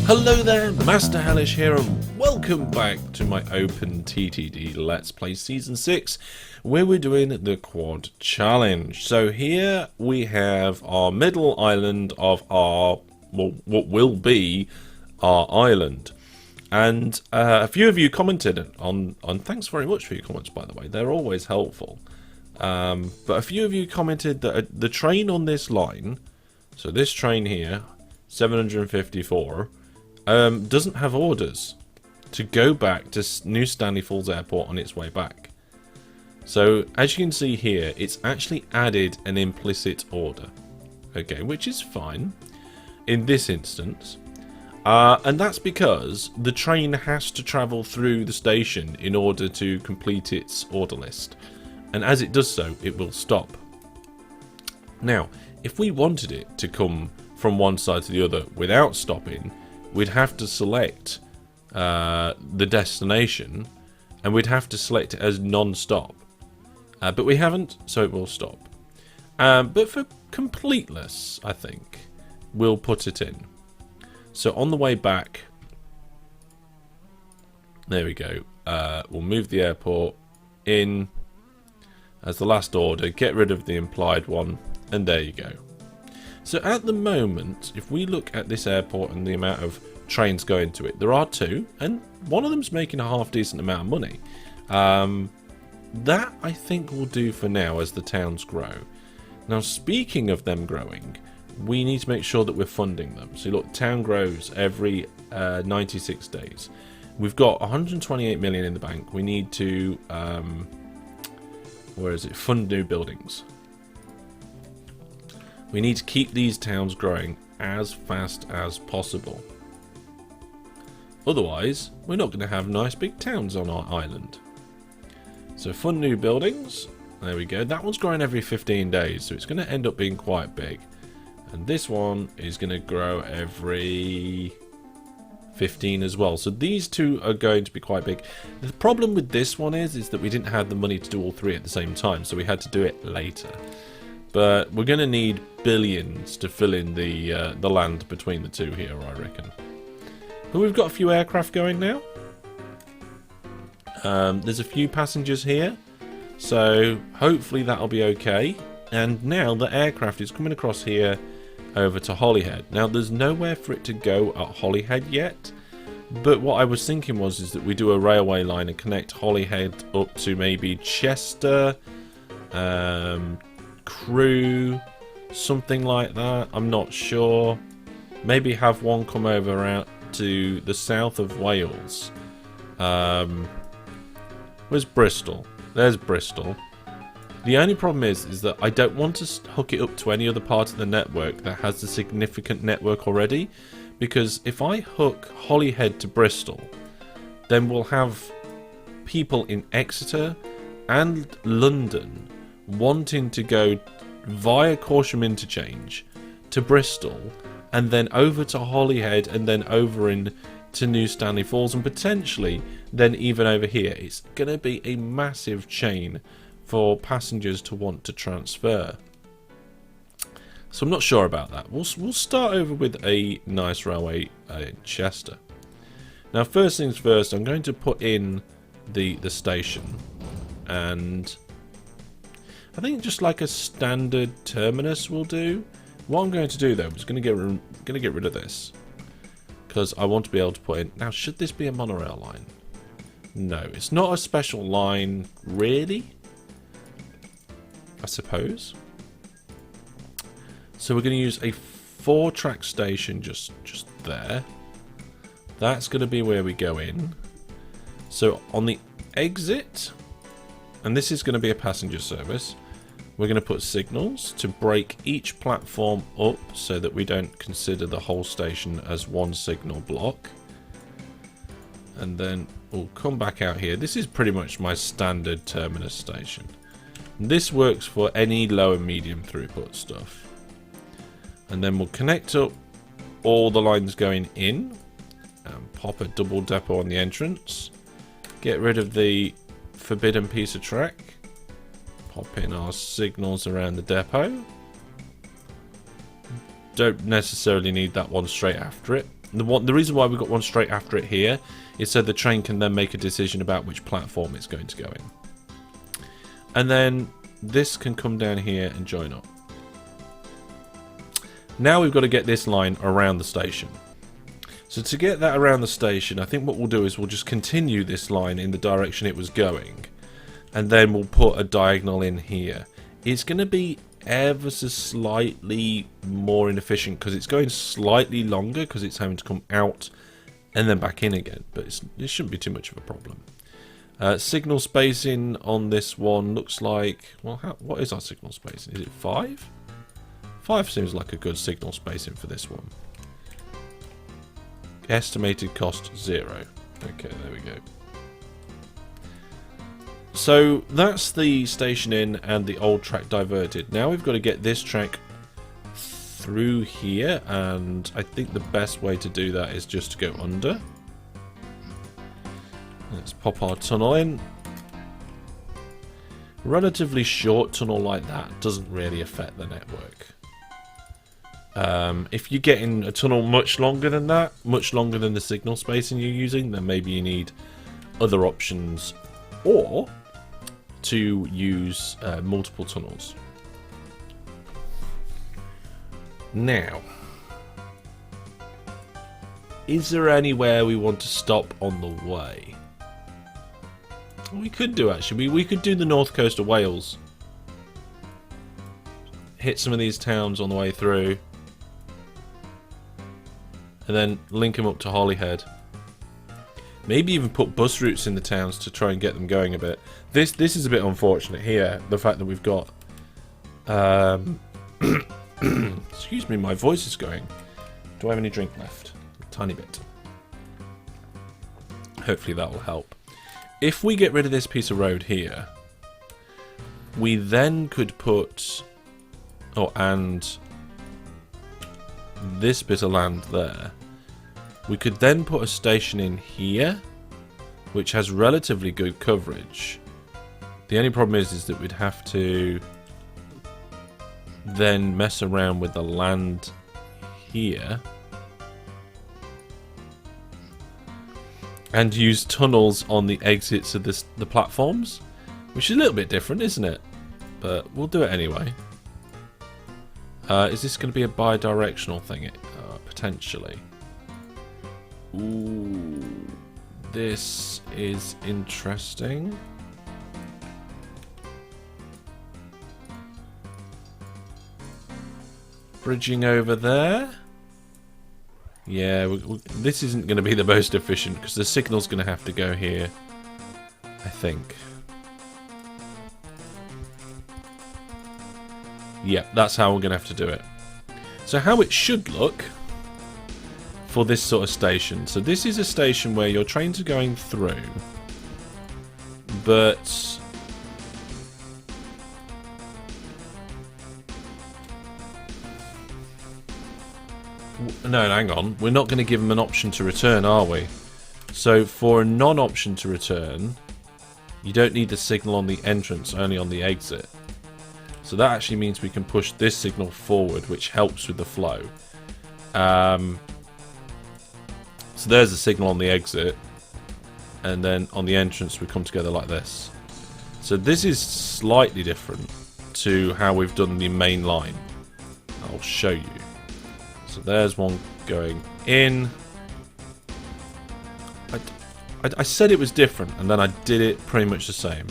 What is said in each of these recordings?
Hello there, Master Hellish here, and welcome back to my OpenTTD Let's Play Season 6, where we're doing the Quad Challenge. So here we have our middle island of our, well, what will be our island. And a few of you commented on thanks very much for your comments, by the way, they're always helpful. But a few of you commented that the train on this line, so this train here, 754, doesn't have orders to go back to New Stanley Falls Airport on its way back. So as you can see here, it's actually added an implicit order, okay, which is fine in this instance, and that's because the train has to travel through the station in order to complete its order list, and as it does so, it will stop. Now, if we wanted it to come from one side to the other without stopping, we'd have to select the destination, and we'd have to select it as non-stop. But we haven't, so it will stop. But for completeness, I think, we'll put it in. So on the way back, there we go. We'll move the airport in as the last order, get rid of the implied one, and there you go. So at the moment, if we look at this airport and the amount of trains going to it, there are two, and one of them's making a half decent amount of money. That I think will do for now as the towns grow. Now, speaking of them growing, we need to make sure that we're funding them. So look, town grows every 96 days. We've got 128 million in the bank. We need to, where is it? Fund new buildings. We need to keep these towns growing as fast as possible. Otherwise, we're not going to have nice big towns on our island. So fund new buildings. There we go. That one's growing every 15 days, so it's going to end up being quite big. And this one is going to grow every 15 as well. So these two are going to be quite big. The problem with this one is that we didn't have the money to do all three at the same time, so we had to do it later. But we're going to need billions to fill in the land between the two here, I reckon. But we've got a few aircraft going now. There's a few passengers here, so hopefully that'll be okay. And now the aircraft is coming across here over to Holyhead. Now there's nowhere for it to go at Holyhead yet, but what I was thinking is that we do a railway line and connect Holyhead up to maybe Chester, Crewe, something like that. I'm not sure. Maybe have one come over out to the south of Wales. Where's Bristol? There's Bristol. The only problem is that I don't want to hook it up to any other part of the network that has a significant network already, because if I hook Holyhead to Bristol, then we'll have people in Exeter and London wanting to go via Corsham Interchange to Bristol, and then over to Holyhead, and then over in to New Stanley Falls, and potentially then even over here. It's going to be a massive chain for passengers to want to transfer. So I'm not sure about that. We'll start over with a nice railway in Chester. Now, first things first, I'm going to put in the station, and I think just like a standard terminus will do. What I'm going to do though is going to get rid of this, because I want to be able to put in. Now, should this be a monorail line? No, it's not a special line, really, I suppose. So we're going to use a 4-track station just there. That's going to be where we go in. So on the exit, and this is going to be a passenger service, we're going to put signals to break each platform up so that we don't consider the whole station as one signal block. And then we'll come back out here. This is pretty much my standard terminus station. This works for any low and medium throughput stuff. And then we'll connect up all the lines going in and pop a double depot on the entrance. Get rid of the forbidden piece of track. Pop in our signals around the depot. Don't necessarily need that one straight after it. The reason why we've got one straight after it here is so the train can then make a decision about which platform it's going to go in. And then this can come down here and join up. Now we've got to get this line around the station. So to get that around the station, I think what we'll do is we'll just continue this line in the direction it was going. And then we'll put a diagonal in here. It's going to be ever so slightly more inefficient because it's going slightly longer because it's having to come out and then back in again. But it shouldn't be too much of a problem. Signal spacing on this one looks like... Well, what is our signal spacing? Is it 5? 5 seems like a good signal spacing for this one. Estimated cost 0. Okay, there we go. So that's the station in and the old track diverted. Now we've got to get this track through here, and I think the best way to do that is just to go under. Let's pop our tunnel in. Relatively short tunnel like that doesn't really affect the network. If you're getting a tunnel much longer than that, much longer than the signal spacing you're using, then maybe you need other options, or to use multiple tunnels. Now, is there anywhere we want to stop on the way? We could do, actually. We could do the north coast of Wales. Hit some of these towns on the way through. And then link them up to Holyhead. Maybe even put bus routes in the towns to try and get them going a bit. This is a bit unfortunate here. The fact that we've got... excuse me, my voice is going. Do I have any drink left? A tiny bit. Hopefully that will help. If we get rid of this piece of road here, we then could put... Oh, and this bit of land there. We could then put a station in here, which has relatively good coverage. The only problem is that we'd have to then mess around with the land here and use tunnels on the exits of the platforms, which is a little bit different, isn't it? But we'll do it anyway. Is this going to be a bi-directional thing? Potentially. Ooh, this is interesting. Bridging over there. Yeah, this isn't going to be the most efficient because the signal's going to have to go here, I think. Yeah, that's how we're going to have to do it. So how it should look for this sort of station. So this is a station where your trains are going through, but no, hang on. We're not going to give them an option to return, are we? So for a non-option to return, you don't need the signal on the entrance, only on the exit. So that actually means we can push this signal forward, which helps with the flow. So there's a signal on the exit, and then on the entrance we come together like this. So this is slightly different to how we've done the main line. I'll show you. So there's one going in. I said it was different, and then I did it pretty much the same.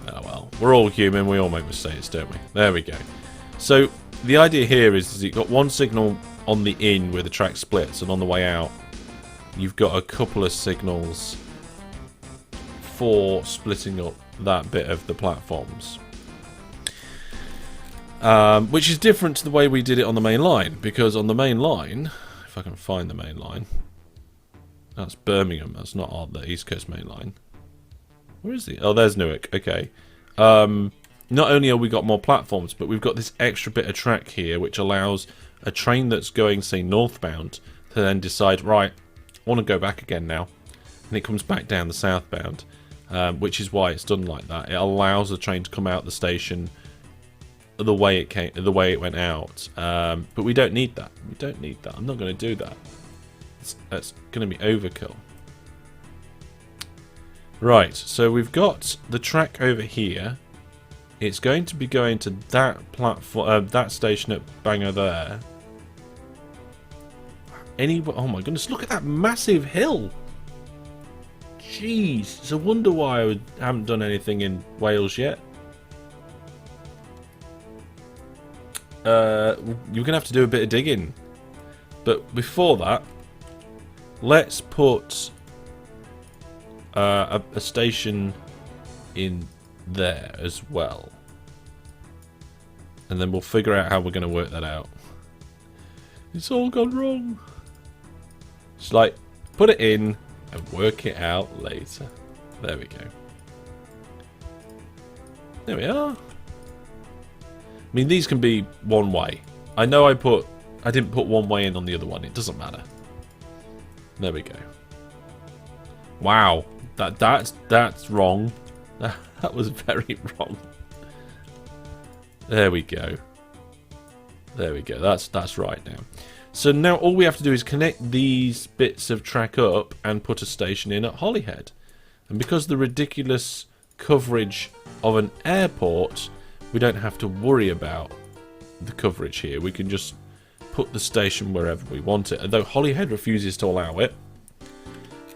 Oh well, we're all human, we all make mistakes, don't we? There we go. So the idea here is you've got one signal on the in where the track splits, and on the way out you've got a couple of signals for splitting up that bit of the platforms. Which is different to the way we did it on the main line, because on the main line, if I can find the main line, that's Birmingham, that's not on the East Coast main line. Where is he? Oh, there's Newark, okay. Not only have we got more platforms, but we've got this extra bit of track here, which allows a train that's going, say, northbound, to then decide, right, I want to go back again now. And it comes back down the southbound, which is why it's done like that. It allows the train to come out the station the way it came, the way it went out. But we don't need that. We don't need that. I'm not going to do that. That's going to be overkill. Right, so we've got the track over here. It's going to be going to that platform, that station at Bangor there. Oh my goodness, look at that massive hill! Jeez, it's a wonder why I haven't done anything in Wales yet. You're going to have to do a bit of digging. But before that, let's put a station in there as well. And then we'll figure out how we're going to work that out. It's all gone wrong. It's like, put it in and work it out later. There we go. There we are. I mean, these can be one way. I know I didn't put one way in on the other one. It doesn't matter. There we go. Wow, that's wrong. That was very wrong. There we go. There we go. That's right now. So now all we have to do is connect these bits of track up and put a station in at Holyhead. And because the ridiculous coverage of an airport, we don't have to worry about the coverage here. We can just put the station wherever we want it. Although Holyhead refuses to allow it,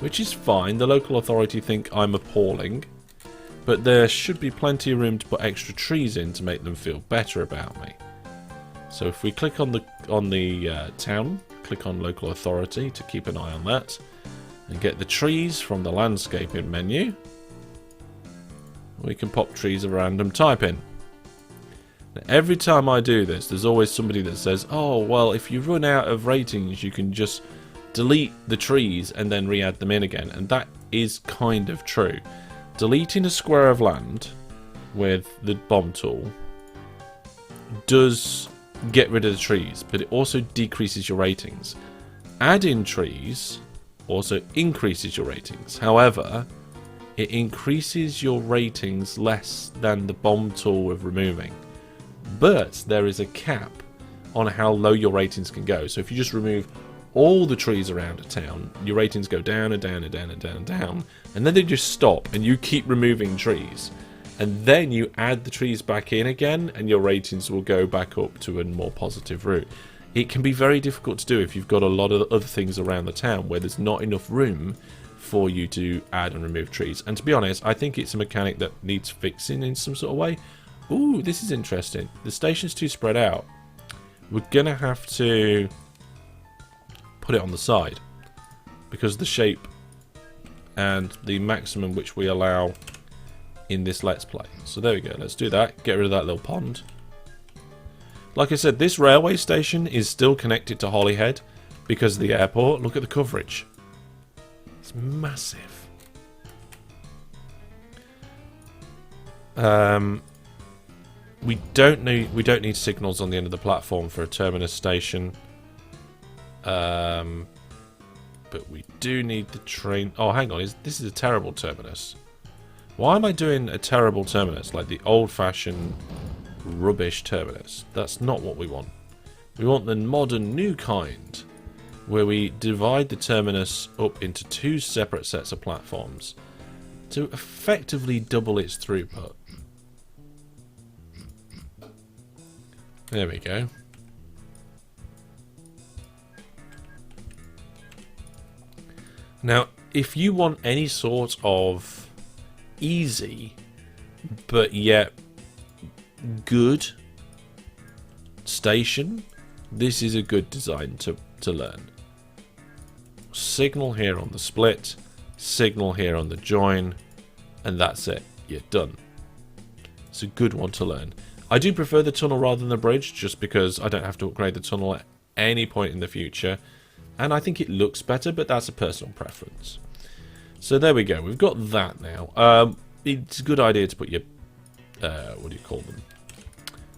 which is fine. The local authority think I'm appalling, but there should be plenty of room to put extra trees in to make them feel better about me. So if we click on the town, click on local authority to keep an eye on that, and get the trees from the landscaping menu, we can pop trees of random type in. Now, every time I do this, there's always somebody that says, oh, well, if you run out of ratings, you can just delete the trees and then re-add them in again. And that is kind of true. Deleting a square of land with the bomb tool does get rid of the trees, but it also decreases your ratings. Adding trees also increases your ratings. However, it increases your ratings less than the bomb tool with removing. But there is a cap on how low your ratings can go. So if you just remove all the trees around a town, your ratings go down and down and down and down and down, and then they just stop and you keep removing trees. And then you add the trees back in again and your ratings will go back up to a more positive route. It can be very difficult to do if you've got a lot of other things around the town where there's not enough room for you to add and remove trees. And to be honest, I think it's a mechanic that needs fixing in some sort of way. Ooh, this is interesting. The station's too spread out. We're going to have to put it on the side because the shape and the maximum which we allow in this Let's Play. So there we go. Let's do that. Get rid of that little pond. Like I said, this railway station is still connected to Holyhead because of the airport. Look at the coverage. It's massive. We don't need signals on the end of the platform for a terminus station. But we do need the train. Oh, hang on. This is a terrible terminus. Why am I doing a terrible terminus? Like the old-fashioned rubbish terminus. That's not what we want. We want the modern new kind, where we divide the terminus up into two separate sets of platforms to effectively double its throughput. There we go. Now, if you want any sort of easy but yet good station, this is a good design to learn. Signal here on the split, signal here on the join, and that's it. You're done. It's a good one to learn. I do prefer the tunnel rather than the bridge, just because I don't have to upgrade the tunnel at any point in the future, and I think it looks better, but that's a personal preference. So there we go. We've got that now. It's a good idea to put your what do you call them?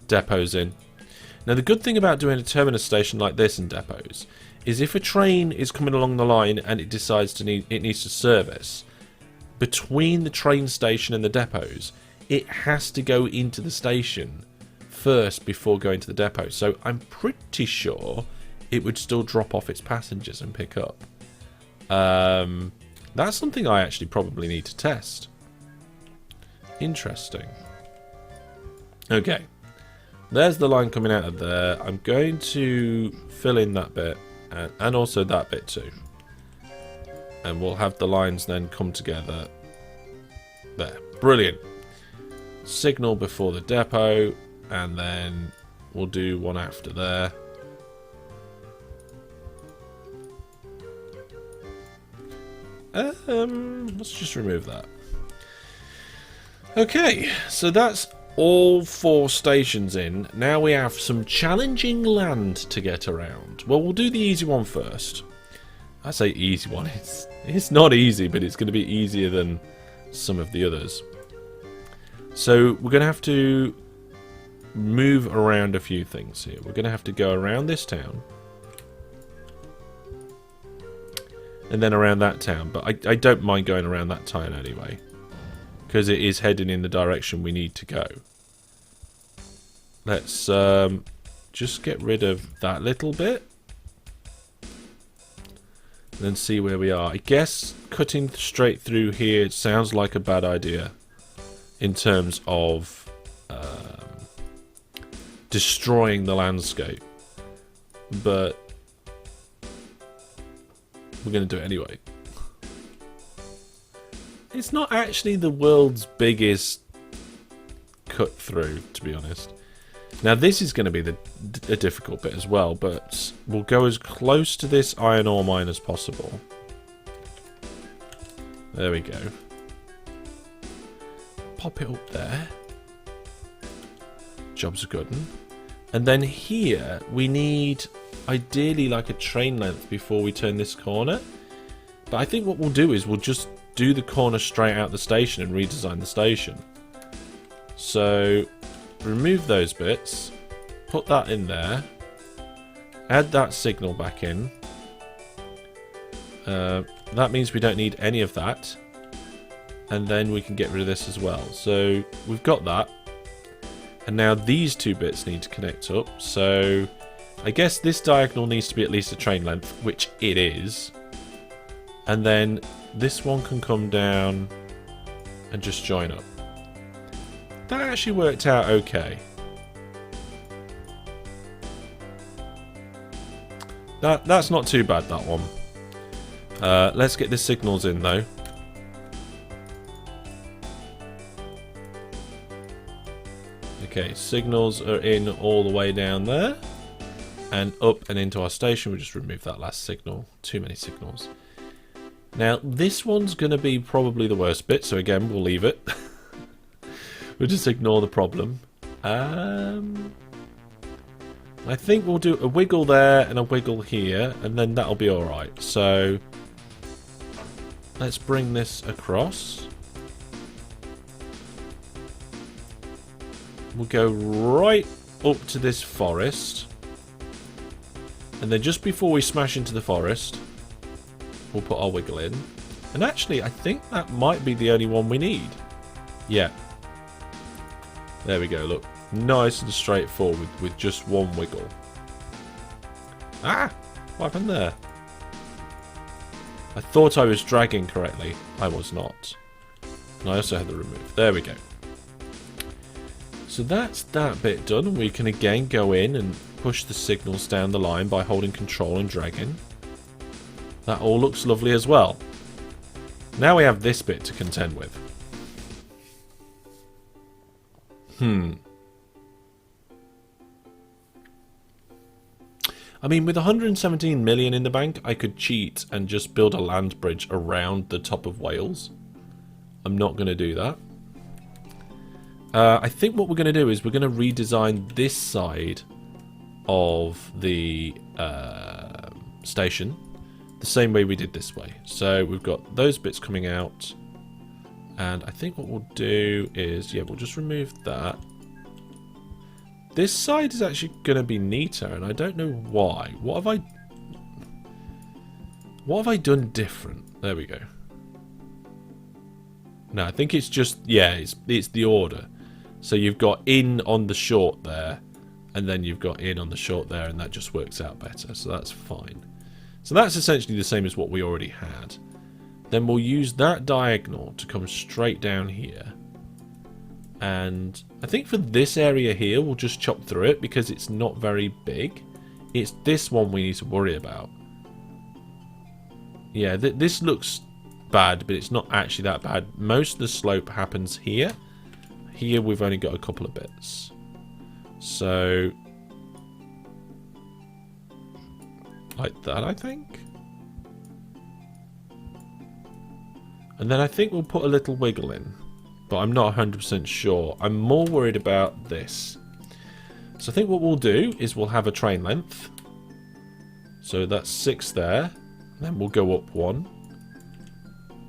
Depots in. Now the good thing about doing a terminus station like this in depots is if a train is coming along the line and it decides it needs to service, between the train station and the depots, it has to go into the station first before going to the depot. So I'm pretty sure it would still drop off its passengers and pick up. That's something I actually probably need to test. Interesting. Okay. There's the line coming out of there. I'm going to fill in that bit and also that bit too. And we'll have the lines then come together. There. Brilliant. Signal before the depot, and then we'll do one after there. Let's just remove that. Okay, so that's all 4 stations in. Now we have some challenging land to get around. Well, we'll do the easy one first. I say easy one. It's not easy, but it's going to be easier than some of the others. So we're going to have to move around a few things here. We're going to have to go around this town. And then around that town. But I don't mind going around that town anyway. Because it is heading in the direction we need to go. Let's just get rid of that little bit. And then see where we are. I guess cutting straight through here sounds like a bad idea. In terms of destroying the landscape. But we're going to do it anyway. It's not actually the world's biggest cut through, to be honest. Now this is going to be a difficult bit as well, but we'll go as close to this iron ore mine as possible. There we go. Pop it up there. Job's a good one. And then here we need ideally like a train length before we turn this corner. But I think what we'll do is we'll just do the corner straight out the station and redesign the station. So remove those bits, put that in there, add that signal back in. That means we don't need any of that. And then we can get rid of this as well. So we've got that. And now these 2 bits need to connect up. So I guess this diagonal needs to be at least a train length, which it is. And then this one can come down and just join up. That actually worked out okay. That's not too bad, that one. Let's get the signals in though. Okay, signals are in all the way down there. And up and into our station. We'll just remove that last signal. Too many signals. Now, this one's going to be probably the worst bit. So again, we'll leave it. We'll just ignore the problem. I think we'll do a wiggle there and a wiggle here. And then that'll be alright. So let's bring this across. We'll go right up to this forest. And then just before we smash into the forest, we'll put our wiggle in. And actually, I think that might be the only one we need. Yeah. There we go, look. Nice and straightforward with just one wiggle. Ah! What happened there? I thought I was dragging correctly. I was not. And I also had the remove. There we go. So that's that bit done. We can again go in and push the signals down the line by holding control and dragging. That all looks lovely as well. Now we have this bit to contend with. I mean, with 117 million in the bank, I could cheat and just build a land bridge around the top of Wales. I'm not going to do that. I think what we're going to do is we're going to redesign this side of the station the same way we did this way. So we've got those bits coming out. And I think what we'll do is, yeah, we'll just remove that. This side is actually going to be neater, and I don't know why. What have I done different? There we go. No, I think it's just, yeah, it's the order. So you've got in on the short there, and then you've got in on the short there, and that just works out better. So that's fine. So that's essentially the same as what we already had. Then we'll use that diagonal to come straight down here. And I think for this area here, we'll just chop through it because it's not very big. It's this one we need to worry about. Yeah, this looks bad, but it's not actually that bad. Most of the slope happens here. Here we've only got a couple of bits. So, like that, I think. And then I think we'll put a little wiggle in. But I'm not 100% sure. I'm more worried about this. So I think what we'll do is we'll have a train length. So that's 6 there. Then we'll go up 1.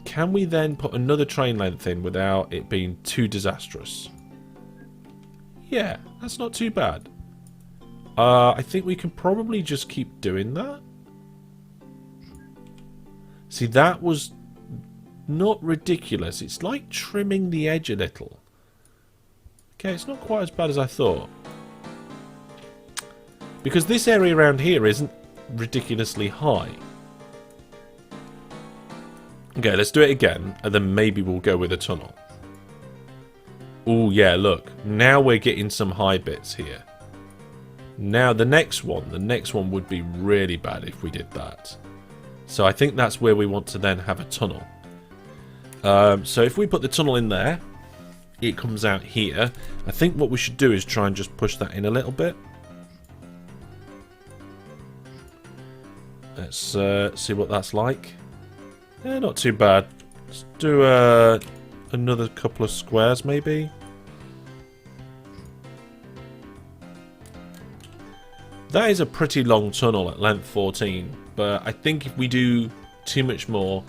Can we then put another train length in without it being too disastrous? Yeah, that's not too bad. I think we can probably just keep doing that. See, that was not ridiculous. It's like trimming the edge a little. Okay, it's not quite as bad as I thought. Because this area around here isn't ridiculously high. Okay, let's do it again, and then maybe we'll go with a tunnel. Oh yeah, look. Now we're getting some high bits here. Now the next one would be really bad if we did that. So I think that's where we want to then have a tunnel. So if we put the tunnel in there, it comes out here. I think what we should do is try and just push that in a little bit. Let's see what that's like. Yeah, not too bad. Let's do another couple of squares maybe. That is a pretty long tunnel at length 14, but I think if we do too much more,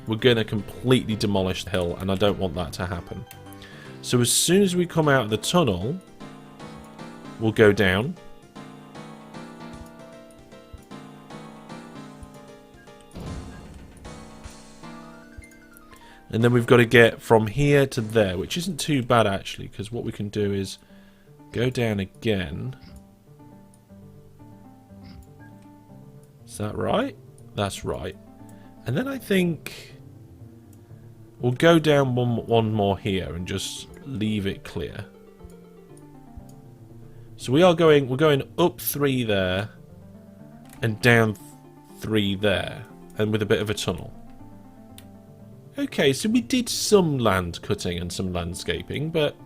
we're going to completely demolish the hill, and I don't want that to happen. So as soon as we come out of the tunnel, we'll go down. And then we've got to get from here to there, which isn't too bad actually, because what we can do is go down again. Is that right? That's right. And then I think we'll go down one more here and just leave it clear. So we're going up 3 there and down 3 there, and with a bit of a tunnel. Okay, so we did some land cutting and some landscaping, but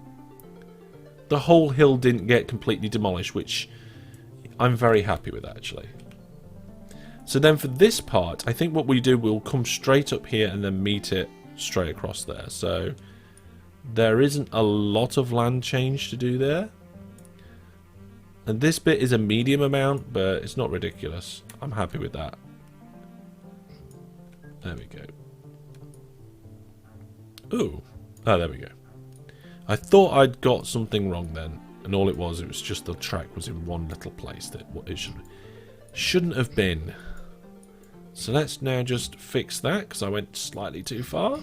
the whole hill didn't get completely demolished, which I'm very happy with actually. So then for this part, I think what we do, we'll come straight up here and then meet it straight across there. So there isn't a lot of land change to do there. And this bit is a medium amount, but it's not ridiculous. I'm happy with that. There we go. Ooh. Oh, there we go. I thought I'd got something wrong then. And all it was just the track was in one little place that it shouldn't have been. So let's now just fix that, because I went slightly too far.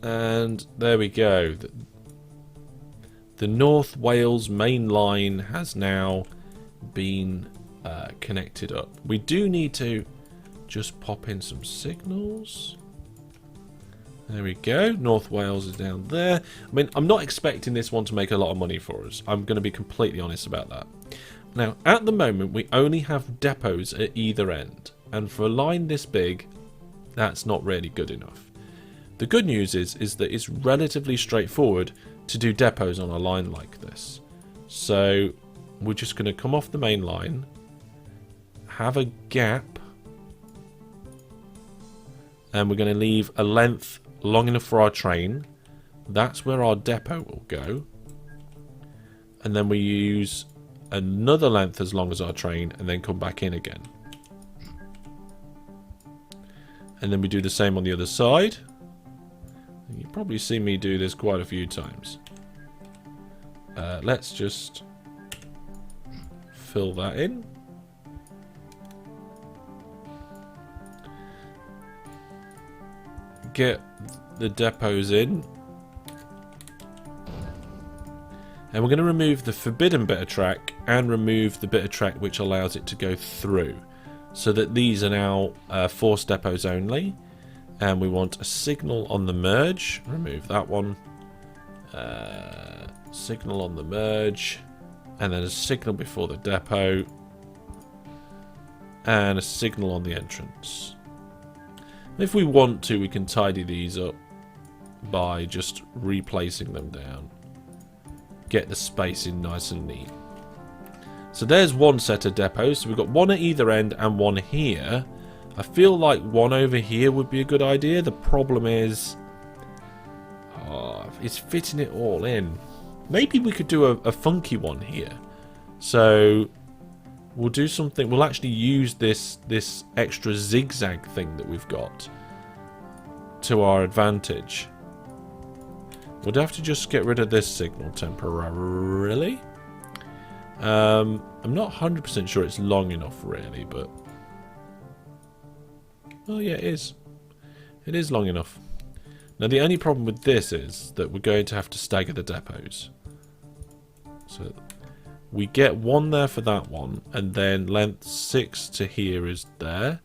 And there we go. The North Wales main line has now been connected up. We do need to just pop in some signals. There we go. North Wales is down there. I mean, I'm not expecting this one to make a lot of money for us. I'm going to be completely honest about that. Now, at the moment, we only have depots at either end. And for a line this big, that's not really good enough. The good news is that it's relatively straightforward to do depots on a line like this. So we're just going to come off the main line, have a gap, and we're going to leave a length long enough for our train. That's where our depot will go. And then we use another length as long as our train, and then come back in again. And then we do the same on the other side. You've probably seen me do this quite a few times. Let's just fill that in. Get the depots in. And we're going to remove the forbidden bit of track and remove the bit of track which allows it to go through. So that these are now force depots only. And we want a signal on the merge. Remove that one. Signal on the merge. And then a signal before the depot. And a signal on the entrance. If we want to, we can tidy these up by just replacing them down. Get the spacing nice and neat. So there's one set of depots. So we've got one at either end and one here. I feel like one over here would be a good idea. The problem is, it's fitting it all in. Maybe we could do a funky one here. So we'll do something. We'll actually use this extra zigzag thing that we've got to our advantage. We'd have to just get rid of this signal temporarily. I'm not 100% sure it's long enough, really, but... Oh, yeah, it is. It is long enough. Now, the only problem with this is that we're going to have to stagger the depots. So, we get one there for that one, and then length 6 to here is there.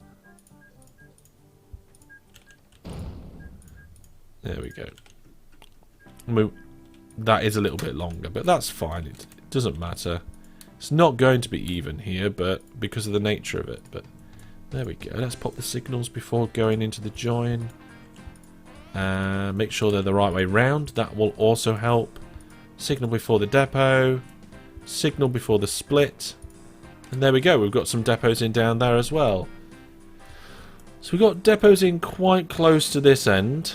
There we go. That is a little bit longer, but that's fine. It doesn't matter. It's not going to be even here, but because of the nature of it. But there we go. Let's pop the signals before going into the join. Make sure they're the right way round. That will also help. Signal before the depot. Signal before the split. And there we go. We've got some depots in down there as well. So we've got depots in quite close to this end.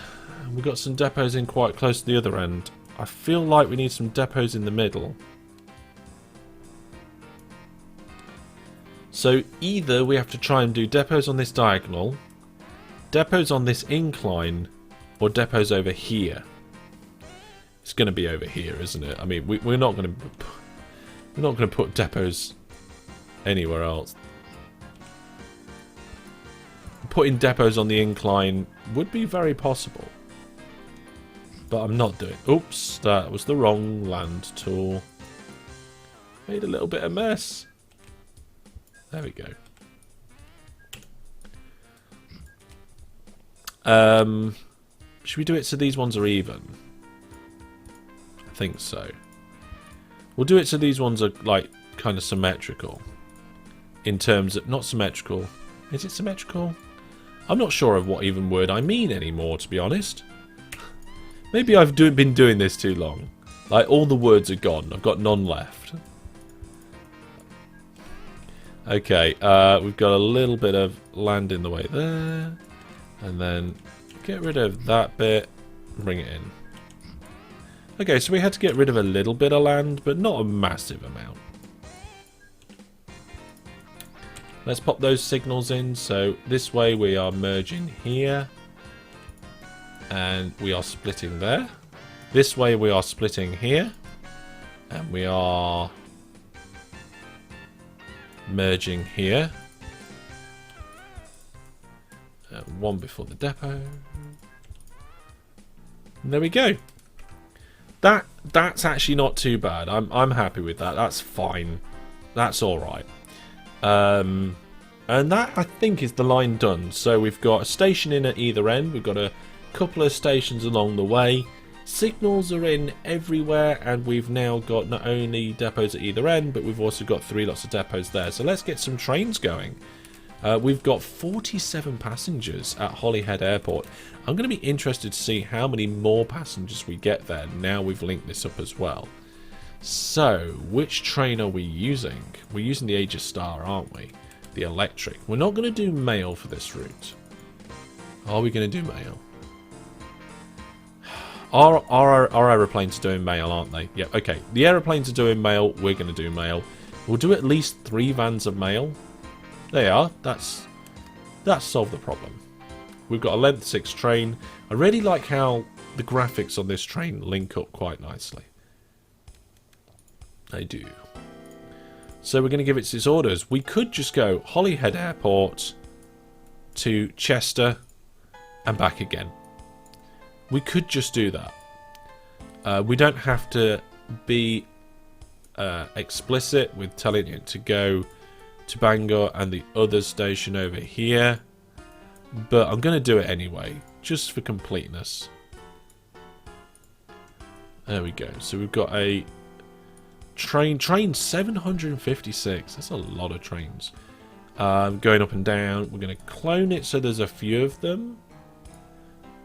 We've got some depots in quite close to the other end. I feel like we need some depots in the middle. So either we have to try and do depots on this diagonal, depots on this incline, or depots over here. It's going to be over here, isn't it? I mean, we're not going to put depots anywhere else. Putting depots on the incline would be very possible. But I'm not doing... Oops, that was the wrong land tool. Made a little bit of mess. There we go. Should we do it so these ones are even? I think so. We'll do it so these ones are, like, kind of symmetrical. In terms of... Not symmetrical. Is it symmetrical? I'm not sure of what even word I mean anymore, to be honest. Maybe I've been doing this too long. Like, all the words are gone. I've got none left. Okay, we've got a little bit of land in the way there. And then get rid of that bit. And bring it in. Okay, so we had to get rid of a little bit of land, but not a massive amount. Let's pop those signals in. So this way we are merging here. And we are splitting there. This way we are splitting here. And we are merging here. One before the depot. And there we go. That's actually not too bad. I'm happy with that. That's fine. That's alright. And that, I think, is the line done. So we've got a station in at either end. We've got a couple of stations along the way. Signals are in everywhere, and we've now got not only depots at either end, but we've also got 3 lots of depots there. So let's get some trains going. We've got 47 passengers at Holyhead Airport. I'm going to be interested to see how many more passengers we get there now we've linked this up as well. So, which train are we using? We're using the Aegis Star, aren't we? The electric. We're not going to do mail for this route. Are we going to do mail? Our aeroplanes are doing mail, aren't they? Yeah, okay. The aeroplanes are doing mail. We're going to do mail. We'll do at least 3 vans of mail. They are. That's solved the problem. We've got a length 6 train. I really like how the graphics on this train link up quite nicely. They do. So we're going to give it its orders. We could just go Holyhead Airport to Chester and back again. We could just do that. We don't have to be explicit with telling it to go to Bangor and the other station over here. But I'm going to do it anyway, just for completeness. There we go. So we've got a train 756. That's a lot of trains. Going up and down. We're going to clone it so there's a few of them.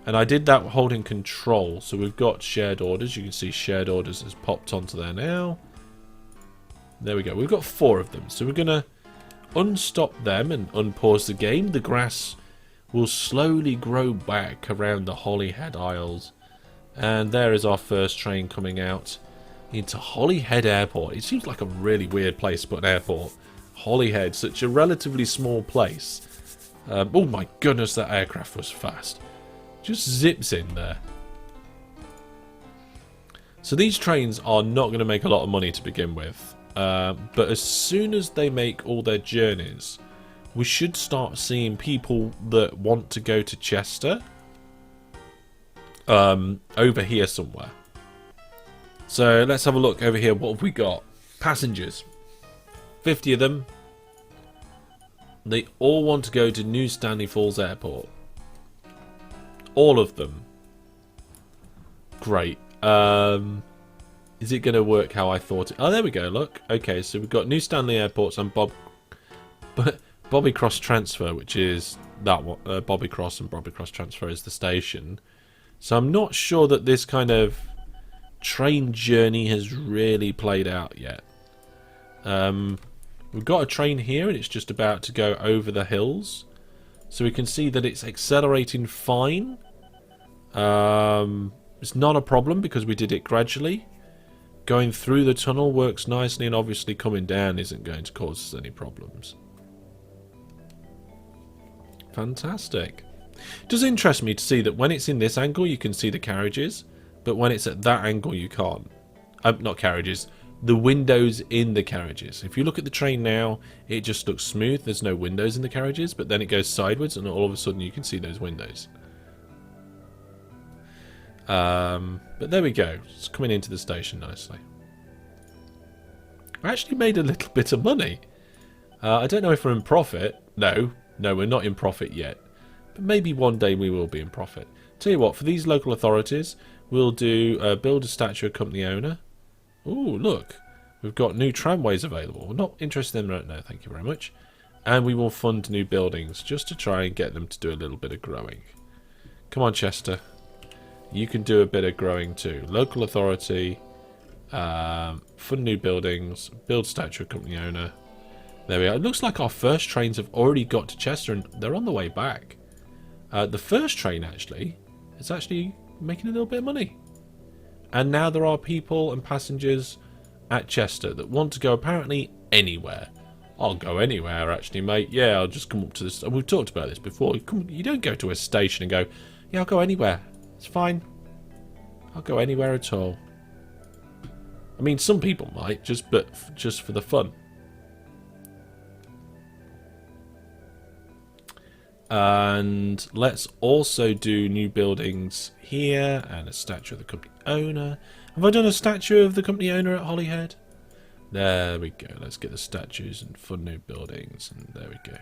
And I did that holding control. So we've got shared orders. You can see shared orders has popped onto there now. There we go. We've got 4 of them. So we're going to unstop them and unpause the game. The grass will slowly grow back around the Holyhead Isles. And there is our first train coming out into Holyhead Airport. It seems like a really weird place to put an airport. Holyhead, such a relatively small place. Oh my goodness, that aircraft was fast. Just zips in there. So these trains are not going to make a lot of money to begin with. But as soon as they make all their journeys, we should start seeing people that want to go to Chester over here somewhere. So let's have a look over here. What have we got? Passengers. 50 of them. They all want to go to New Stanley Falls Airport. All of them. Great. Is it going to work how I thought it? Oh, there we go. Look. Okay, so we've got New Stanley Airports and Bobby Cross Transfer, which is that one. Bobby Cross and Bobby Cross Transfer is the station. So I'm not sure that this kind of train journey has really played out yet. We've got a train here and it's just about to go over the hills. So we can see that it's accelerating fine. It's not a problem because we did it gradually. Going through the tunnel works nicely, and obviously coming down isn't going to cause us any problems. Fantastic. It does interest me to see that when it's in this angle you can see the carriages, but when it's at that angle you can't. Not carriages, the windows in the carriages. If you look at the train now, it just looks smooth. There's no windows in the carriages, but then it goes sideways and all of a sudden you can see those windows. But there we go. It's coming into the station nicely. I actually made a little bit of money. I don't know if we're in profit. No, we're not in profit yet. But maybe one day we will be in profit. Tell you what, for these local authorities, we'll do build a statue of company owner. Ooh, look. We've got new tramways available. We're not interested in them right now, thank you very much. And we will fund new buildings just to try and get them to do a little bit of growing. Come on, Chester. You can do a bit of growing too. Local authority, fund new buildings, build statue of company owner. There we are. It looks like our first trains have already got to Chester and they're on the way back. The first train actually is actually making a little bit of money. And now there are people and passengers at Chester that want to go apparently anywhere. I'll go anywhere actually, mate. Yeah, I'll just come up to this. We've talked about this before. You don't go to a station and go, yeah, I'll go anywhere. It's fine. I'll go anywhere at all. I mean, some people might, just for the fun. And let's also do new buildings here and a statue of the company owner. Have I done a statue of the company owner at Holyhead? There we go. Let's get the statues and fund new buildings. And there we go.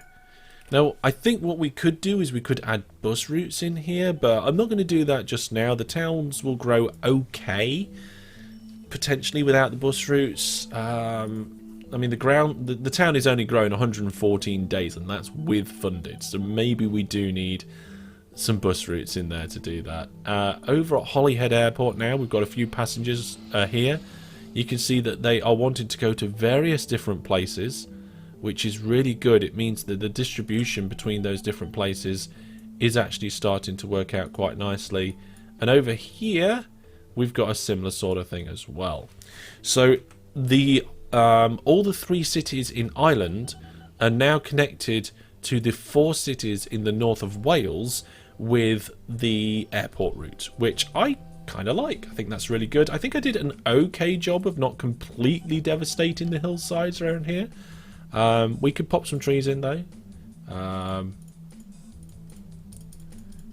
Now, I think what we could do is we could add bus routes in here, but I'm not going to do that just now. The towns will grow okay, potentially without the bus routes. I mean, the town is only growing 114 days, and that's with funded. So maybe we do need some bus routes in there to do that. Over at Holyhead Airport now, we've got a few passengers here. You can see that they are wanting to go to various different places, which is really good. It means that the distribution between those different places is actually starting to work out quite nicely. And over here, we've got a similar sort of thing as well. So all the 3 cities in Ireland are now connected to the 4 cities in the north of Wales with the airport route, which I kind of like. I think that's really good. I think I did an okay job of not completely devastating the hillsides around here. We could pop some trees in though,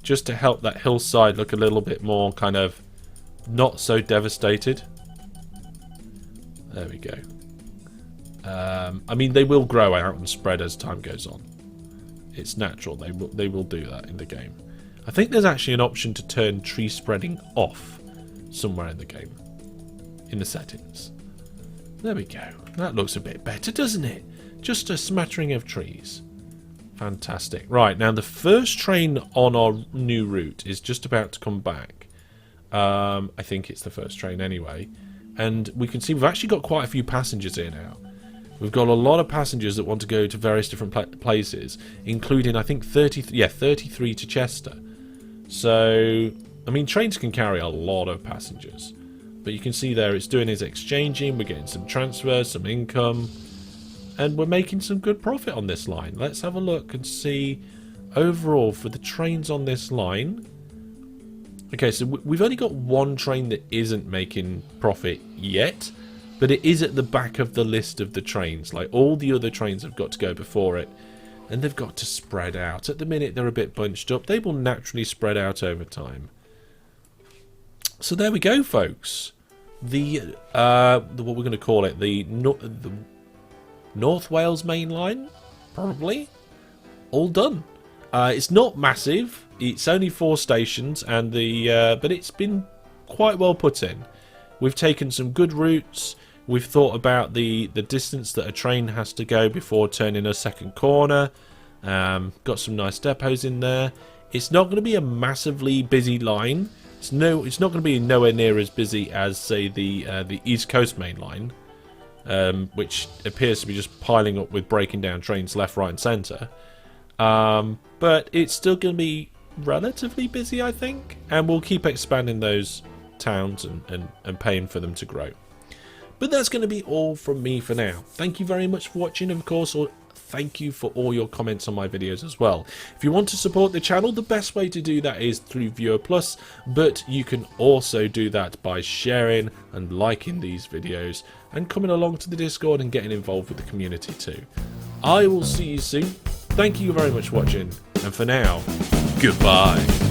just to help that hillside look a little bit more kind of not so devastated. There we go. I mean, they will grow out and spread as time goes on. It's natural. They will do that in the game. I think there's actually an option to turn tree spreading off somewhere in the game, in the settings. There we go. That looks a bit better, doesn't it? Just a smattering of trees. Fantastic. Right, now the first train on our new route is just about to come back. I think it's the first train anyway. And we can see we've actually got quite a few passengers here now. We've got a lot of passengers that want to go to various different places, including, I think, 33 to Chester. So, I mean, trains can carry a lot of passengers. But you can see there it's doing its exchanging, we're getting some transfers, some income, and we're making some good profit on this line. Let's have a look and see overall for the trains on this line. Okay, so we've only got one train that isn't making profit yet, but it is at the back of the list of the trains. Like, all the other trains have got to go before it, and they've got to spread out. At the minute, they're a bit bunched up. They will naturally spread out over time. So there we go, folks. The what we're going to call it, the North Wales main line, probably, all done. It's not massive. It's only 4 stations, and but it's been quite well put in. We've taken some good routes. We've thought about the distance that a train has to go before turning a second corner. Got some nice depots in there. It's not going to be a massively busy line. It's not going to be nowhere near as busy as, say, the East Coast main line, which appears to be just piling up with breaking down trains left, right, and centre. But it's still going to be relatively busy, I think, and we'll keep expanding those towns and paying for them to grow. But that's going to be all from me for now. Thank you very much for watching, of course, or thank you for all your comments on my videos as well. If you want to support the channel, the best way to do that is through Viewer Plus, but you can also do that by sharing and liking these videos and coming along to the Discord and getting involved with the community too. I will see you soon. Thank you very much for watching, and for now, goodbye.